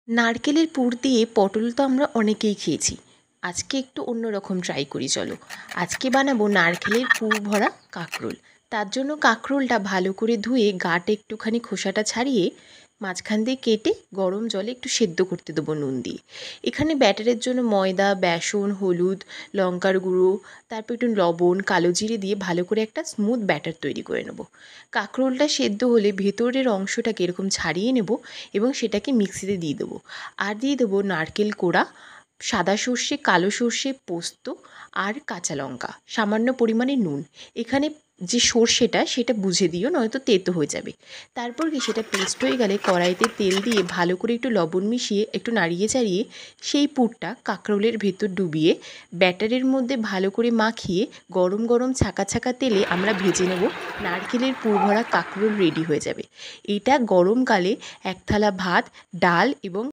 নারকেলের পুর দিয়ে পটল তো আমরা অনেকেই খেয়েছি। আজকে একটু অন্যরকম ট্রাই করি চলো। আজকে বানাবো নারকেলের পুর ভরা কাঁকরোল। তার জন্য কাঁকরোলটা ভালো করে ধুয়ে গাটা একটুখানি খোসাটা ছাড়িয়ে মাঝখান দিয়ে কেটে গরম জলে একটু সেদ্ধ করতে দেবো নুন দিয়ে। এখানে ব্যাটারের জন্য ময়দা, বেসন, হলুদ, লঙ্কার গুঁড়ো, তারপর একটু লবণ, কালো জিরে দিয়ে ভালো করে একটা স্মুথ ব্যাটার তৈরি করে নেব। কাঁকরোলটা সেদ্ধ হলে ভেতরের অংশটাকে এরকম ছাড়িয়ে নেব এবং সেটাকে মিক্সিতে দিয়ে দেবো। আর দিয়ে দেবো নারকেল কোড়া, সাদা সর্ষে, কালো সর্ষে, পোস্ত আর কাঁচা লঙ্কা, সামান্য পরিমাণে নুন। এখানে যে সর্ষেটা সেটা বুঝে দিও, নয়তো তেতো হয়ে যাবে। তারপর কি সেটা পেস্ট হয়ে গেলে কড়াইতে তেল দিয়ে ভালো করে একটু লবণ মিশিয়ে একটু নাড়িয়ে চাড়িয়ে সেই পুরটা কাঁকরোলের ভেতর ডুবিয়ে ব্যাটারের মধ্যে ভালো করে মাখিয়ে গরম গরম ছাকা ছাকা তেলে আমরা ভেজে নেব। নারকেলের পুর ভরা কাঁকরোল রেডি হয়ে যাবে। এটা গরমকালে এক থালা ভাত, ডাল এবং